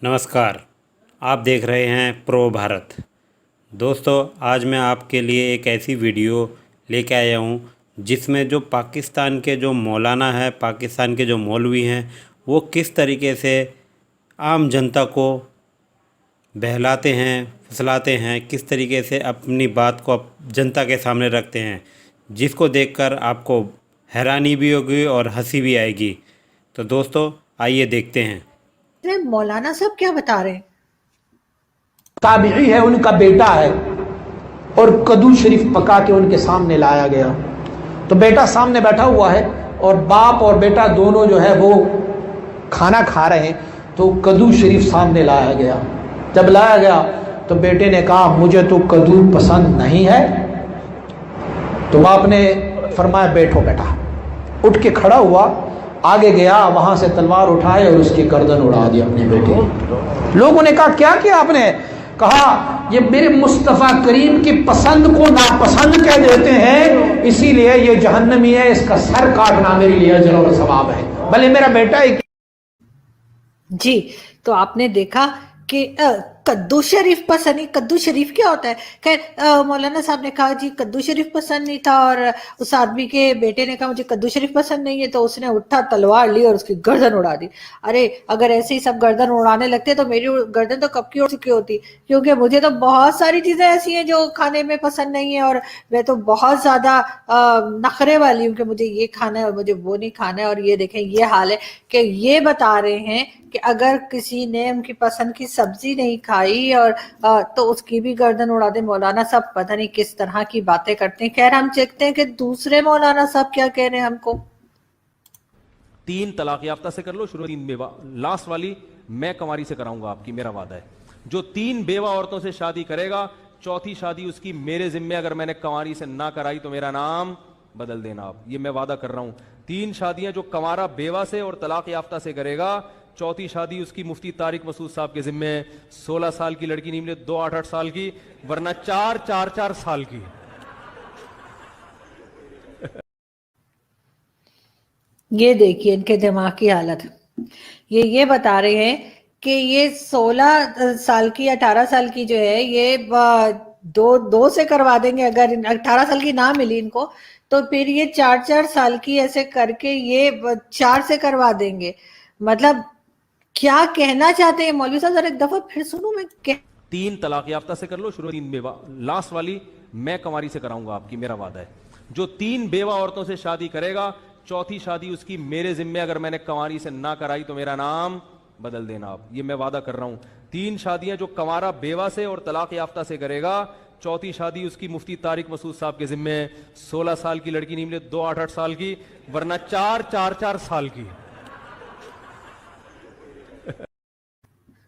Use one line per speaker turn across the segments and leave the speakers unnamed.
नमस्कार। आप देख रहे हैं प्रो भारत। दोस्तों, आज मैं आपके लिए एक ऐसी वीडियो लेके आया हूँ जिसमें जो पाकिस्तान के जो मौलाना है, पाकिस्तान के जो मौलवी हैं, वो किस तरीके से आम जनता को बहलाते हैं, फुसलाते हैं, किस तरीके से अपनी बात को जनता के सामने रखते हैं, जिसको देखकर आपको हैरानी भी होगी और हंसी भी आएगी। तो दोस्तों, आइए देखते हैं।
अरे मौलाना साहब क्या बता रहे हैं?
ताबिई है, उनका बेटा है, और कद्दू शरीफ पका के उनके सामने लाया गया। तो बेटा सामने बैठा हुआ है और बाप और बेटा दोनों जो है वो खाना खा रहे हैं। तो कद्दू शरीफ सामने लाया गया। जब लाया गया तो बेटे ने कहा, मुझे तो कद्दू पसंद नहीं है। तो बाप ने फरमाया, बैठो बेटा। उठ के खड़ा हुआ, आगे गया, वहां से तलवार उठाए और उसकी गर्दन उड़ा दी अपने बेटे। लोगों ने कहा, क्या किया आपने? कहा, ये मेरे मुस्तफा करीम की पसंद को नापसंद कह देते हैं, इसीलिए ये जहन्नमी है, इसका सर काटना मेरे लिए अजर और सवाब है, भले मेरा बेटा ही।
जी, तो आपने देखा कि कद्दू शरीफ पसंद नहीं। कद्दू शरीफ क्या होता है? खैर, मौलाना साहब ने कहा जी कद्दू शरीफ पसंद नहीं था, और उस आदमी के बेटे ने कहा मुझे कद्दू शरीफ पसंद नहीं है, तो उसने उठा, तलवार ली और उसकी गर्दन उड़ा दी। अरे अगर ऐसे ही सब गर्दन उड़ाने लगते तो मेरी गर्दन तो कब की उड़ चुकी होती, क्योंकि मुझे तो बहुत सारी चीजें ऐसी हैं जो खाने में पसंद नहीं है, और मैं तो बहुत ज्यादा नखरे वाली हूँ कि मुझे ये खाना है और मुझे वो नहीं खाना है। और ये देखें, ये हाल है कि ये बता रहे हैं कि अगर किसी ने उनकी पसंद की सब्जी नहीं खाई और तो उसकी भी गर्दन उड़ा दे। मौलाना साहब पता नहीं किस तरह की बातें करते हैं। खैर, हम देखते हैं कि दूसरे मौलाना साहब क्या कह रहे हैं हमको।
3 तलाक याफ्ता से कर लो शुरू, 3 बेवा, लास्ट वाली मैं कंवारी से कराऊंगा आपकी, मेरा वादा है। जो 3 बेवा औरतों से शादी करेगा, चौथी शादी उसकी मेरे जिम्मे, अगर मैंने कंवारी से ना कराई तो मेरा नाम बदल देना आप, ये मैं वादा कर रहा हूं। 3 शादियां जो कंवारा बेवा से और तलाक याफ्ता से करेगा, चौथी शादी उसकी मुफ्ती तारिक मसूद साहब के जिम्मे है। 16 साल की लड़की नहीं मिले, 2 8 साल की, वरना 4 साल की।
ये देखिए इनके दिमाग की हालत। ये बता रहे हैं कि ये 16 साल की, 18 साल की जो है, ये दो से करवा देंगे। अगर 18 साल की ना मिली इनको तो फिर ये 4 साल की ऐसे करके ये 4 से करवा देंगे। मतलब क्या कहना चाहते हैं मौलवी साहब? जरा एक दफा फिर सुनो मैं
3 तलाक याफ्ता से कर लो शुरू, 3 बेवा, लास्ट वाली मैं कंवारी से कराऊंगा आपकी, मेरा वादा है। जो 3 बेवा औरतों से शादी करेगा, चौथी शादी उसकी मेरे जिम्मे, अगर मैंने कंवारी से ना कराई तो मेरा नाम बदल देना आप, ये मैं वादा कर रहा हूं। 3 शादियां जो कंवारा बेवा से और तलाक याफ्ता से करेगा, चौथी शादी उसकी मुफ्ती तारिक मसूद साहब के जिम्मे है। 16 साल की लड़की नहीं मिले, 2 8 साल की, वरना 4 साल की।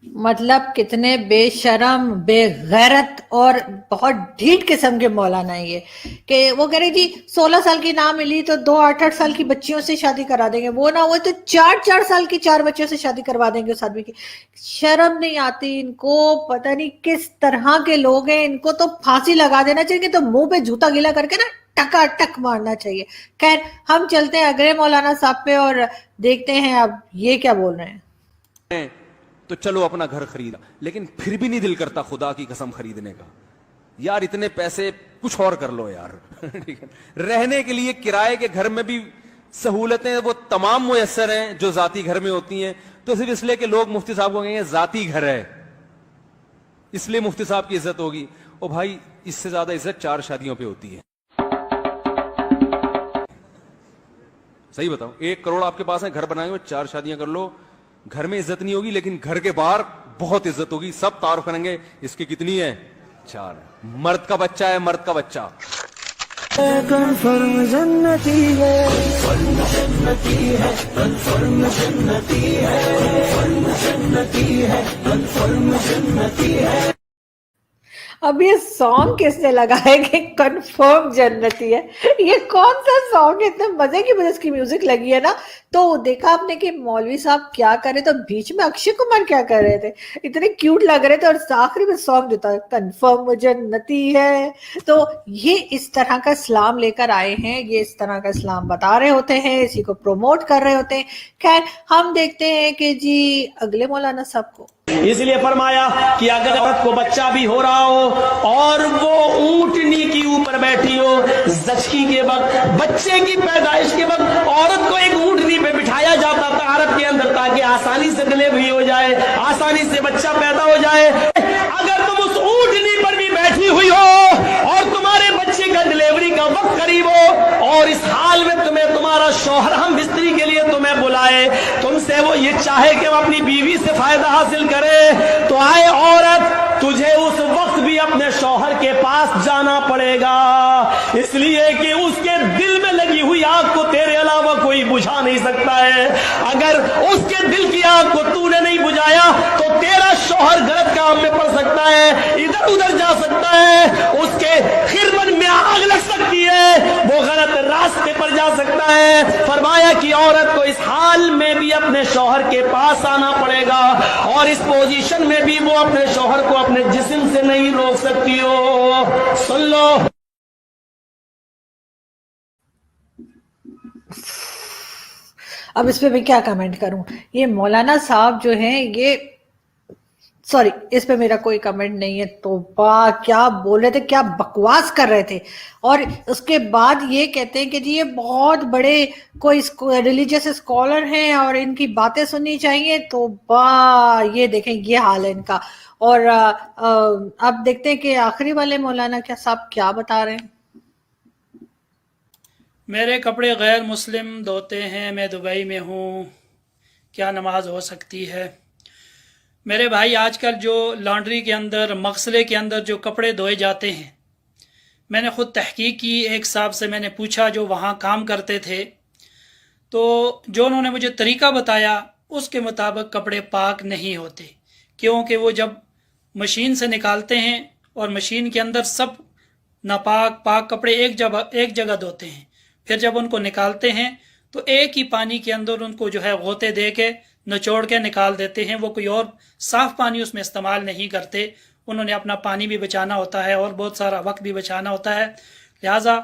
मतलब कितने बेशरम, बेगैरत और बहुत ढीठ किस्म के मौलाना है ये, कि वो कह रहे जी 16 साल की ना मिली तो 2 8 साल की बच्चियों से शादी करा देंगे, वो ना वो तो 4 साल की 4 बच्चियों से शादी करवा देंगे उस आदमी की। शर्म नहीं आती इनको? पता नहीं किस तरह के लोग हैं। इनको तो फांसी लगा देना चाहिए, तो मुंह पे जूता गीला करके ना टकाटक मारना चाहिए। खैर, हम चलते हैं अगले मौलाना साहब पे और देखते हैं अब ये क्या बोल रहे हैं।
तो चलो अपना घर खरीदा, लेकिन फिर भी नहीं दिल करता खुदा की कसम खरीदने का। यार इतने पैसे कुछ और कर लो यार। ठीक है, रहने के लिए किराए के घर में भी सहूलतें वो तमाम मुयस्सर हैं जो जाती घर में होती हैं। तो सिर्फ इसलिए कि लोग मुफ्ती साहब को कहेंगे जाती घर है, इसलिए मुफ्ती साहब की इज्जत होगी। ओ भाई, इससे ज्यादा इज्जत 4 शादियों पे होती है। सही बताओ, 1 करोड़ आपके पास है, घर बनाए हुए, 4 शादियां कर लो, घर में इज्जत नहीं होगी, लेकिन घर के बाहर बहुत इज्जत होगी। सब तारुफ करेंगे, इसकी कितनी है? 4 है। मर्द का बच्चा है, मर्द का बच्चा।
कन्फर्म जन्नती है, कन्फर्म जन्नती है, कन्फर्म जन्नती है, कन्फर्म जन्नती है, कन्फर्म जन्नती है।
अब ये सॉन्ग किसने लगाया कि कन्फर्म जन्नती है? ये कौन सा सॉन्ग है? इतने मजे की वजह इसकी म्यूजिक लगी है ना। तो देखा आपने कि मौलवी साहब क्या करे, तो बीच में अक्षय कुमार क्या कर रहे थे, इतने क्यूट लग रहे थे, और आखिरी में सॉन्ग देता है कन्फर्म जन्नती है। तो ये इस तरह का इस्लाम लेकर आए हैं, ये इस तरह का इस्लाम बता रहे होते हैं, इसी को प्रमोट कर रहे होते हैं। खैर, हम देखते हैं कि जी अगले मौलाना साहब को।
इसलिए फरमाया कि अगर औरत को बच्चा भी हो रहा हो और वो ऊंटनी के ऊपर बैठी हो, ज़चकी के वक्त, बच्चे की पैदाइश के वक्त औरत को एक ऊंटनी पे बिठाया जाता था अरब के अंदर, ताकि आसानी से डिलीवरी हो जाए, आसानी से बच्चा पैदा हो जाए। अगर तुम उस ऊंटनी पर भी बैठी हुई हो और तुम्हारे बच्चे का डिलीवरी का वक्त करीब हो और इस हाल में तुम्हें तुम्हारा शौहर हम बिस्तरी के लिए तुम्हें बुलाए, तुमसे वो ये चाहे कि वो अपनी बीवी से फायदा हासिल करे, तो आए औरत, तुझे उस वक्त भी अपने शौहर के पास जाना पड़ेगा, इसलिए कि उसके दिल में लगी हुई आग को तेरे अलावा कोई बुझा नहीं सकता है। अगर उसके दिल की आग को तूने नहीं बुझाया तो तेरा शौहर गलत काम में पड़ सकता है, इधर उधर जा सकता है, उसके खिरमन में आग लग सकती है, वो गलत रास्ते पर जा सकता है। फरमाया कि औरत को इस हाल में भी अपने शौहर के पास आना पड़ेगा और इस पोजीशन में भी वो अपने शौहर को अपने जिस्म से नहीं रोक सकती हो। सुन लो।
अब इस पे मैं क्या कमेंट करूं? ये मौलाना साहब जो हैं, ये सॉरी, इस पे मेरा कोई कमेंट नहीं है। तो क्या बोल रहे थे, क्या बकवास कर रहे थे। और उसके बाद ये कहते हैं कि जी ये बहुत बड़े कोई रिलीजियस स्कॉलर हैं और इनकी बातें सुननी चाहिए। तो ये देखें, ये हाल है इनका। और अब देखते हैं कि आखिरी वाले मौलाना क्या साहब क्या बता रहे हैं।
मेरे कपड़े गैर मुस्लिम धोते हैं, मैं दुबई में हूँ, क्या नमाज हो सकती है? मेरे भाई, आजकल जो लॉन्ड्री के अंदर, मगसले के अंदर जो कपड़े धोए जाते हैं, मैंने ख़ुद तहकीक की, एक साहब से मैंने पूछा जो वहाँ काम करते थे, तो जो उन्होंने मुझे तरीका बताया उसके मुताबिक कपड़े पाक नहीं होते, क्योंकि वो जब मशीन से निकालते हैं और मशीन के अंदर सब नापाक पाक कपड़े एक जगह धोते हैं, फिर जब उनको निकालते हैं तो एक ही पानी के अंदर उनको जो है गोते दे के निचोड़ के निकाल देते हैं। वो कोई और साफ़ पानी उसमें इस्तेमाल नहीं करते। उन्होंने अपना पानी भी बचाना होता है और बहुत सारा वक्त भी बचाना होता है। लिहाजा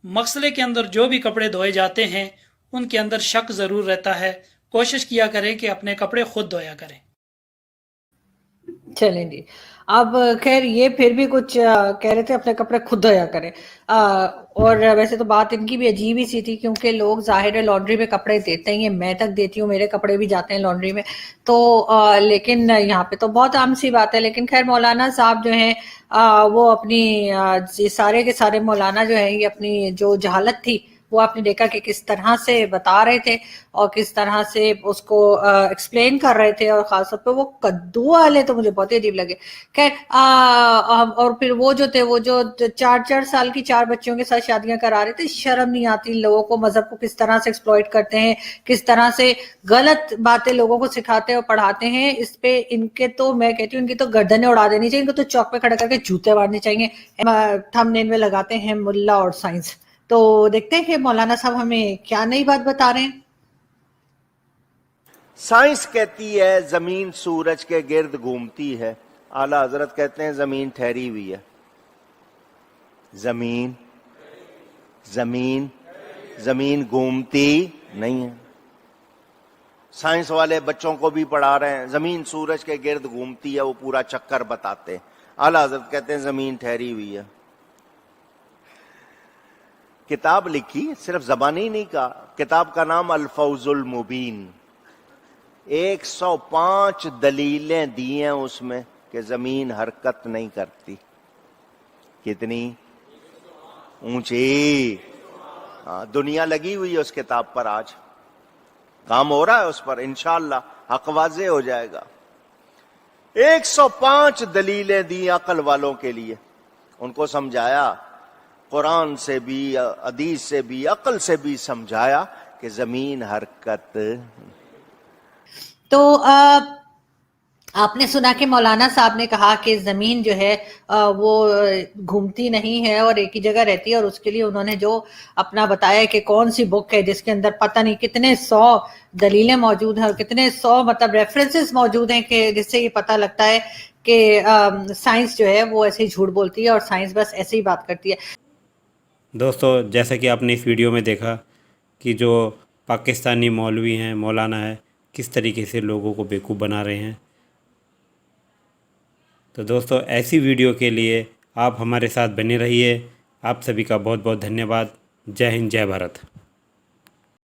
मगसले के अंदर जो भी कपड़े धोए जाते हैं उनके अंदर शक ज़रूर रहता है। कोशिश किया करें कि अपने कपड़े खुद धोया करें।
चलें जी। अब खैर ये फिर भी कुछ कह रहे थे अपने कपड़े खुद धोया करें। और वैसे तो बात इनकी भी अजीब ही सी थी, क्योंकि लोग ज़ाहिर है लॉन्ड्री में कपड़े देते हैं, मैं तक देती हूँ, मेरे कपड़े भी जाते हैं लॉन्ड्री में। तो लेकिन यहाँ पे तो बहुत आम सी बात है। लेकिन खैर मौलाना साहब जो हैं वो अपनी ये सारे के सारे मौलाना जो हैं, ये अपनी जो जहालत थी वो आपने देखा कि किस तरह से बता रहे थे और किस तरह से उसको एक्सप्लेन कर रहे थे। और खासतौर पे वो कद्दू वाले तो मुझे बहुत ही अजीब लगे। खैर और फिर वो जो थे, वो जो 4 साल की 4 बच्चियों के साथ शादियां करा रहे थे, शर्म नहीं आती लोगों को? मजहब को किस तरह से एक्सप्लॉइट करते हैं, किस तरह से गलत बातें लोगों को सिखाते और पढ़ाते हैं। इस पे इनके तो मैं कहती हूँ इनकी तो गर्दनें उड़ा देनी चाहिए, इनको तो चौक पे खड़ा करके जूते मारने चाहिए। थंबनेल में लगाते हैं मुल्ला और साइंस। तो देखते हैं कि मौलाना साहब हमें क्या नई बात बता रहे हैं।
साइंस कहती है जमीन सूरज के गिर्द घूमती है, आला हजरत कहते हैं जमीन ठहरी हुई है। जमीन जमीन जमीन घूमती नहीं है। साइंस वाले बच्चों को भी पढ़ा रहे हैं, जमीन सूरज के गिर्द घूमती है, वो पूरा चक्कर बताते हैं। आला हजरत कहते हैं जमीन ठहरी हुई है। किताब लिखी, सिर्फ जबानी नहीं कहा, किताब का नाम अल-फौजुल मुबीन। 105 दलीलें दी हैं उसमें कि जमीन हरकत नहीं करती। कितनी ऊंची? दुनिया लगी हुई है उस किताब पर, आज काम हो रहा है उस पर, इंशाअल्लाह हक वाज़े हो जाएगा। 105 दलीलें दी अकल वालों के लिए, उनको समझाया, कुरान से भी, हदीस से भी, अकल से भी समझाया कि जमीन हरकत।
तो आपने सुना कि मौलाना साहब ने कहा कि जमीन जो है वो घूमती नहीं है और एक ही जगह रहती है। और उसके लिए उन्होंने जो अपना बताया कि कौन सी बुक है जिसके अंदर पता नहीं कितने 100 दलीलें मौजूद हैं और कितने 100 मतलब रेफरेंसेस मौजूद हैं कि जिससे ये पता लगता है कि साइंस जो है वो ऐसे ही झूठ बोलती है और साइंस बस ऐसे ही बात करती है।
दोस्तों, जैसा कि आपने इस वीडियो में देखा कि जो पाकिस्तानी मौलवी हैं, मौलाना है, किस तरीके से लोगों को बेवकूफ़ बना रहे हैं। تو دوستوں ایسی ویڈیو کے لیے آپ ہمارے ساتھ بنے رہیے. آپ سبھی کا بہت بہت دھنیہ واد. جے ہند جے بھارت.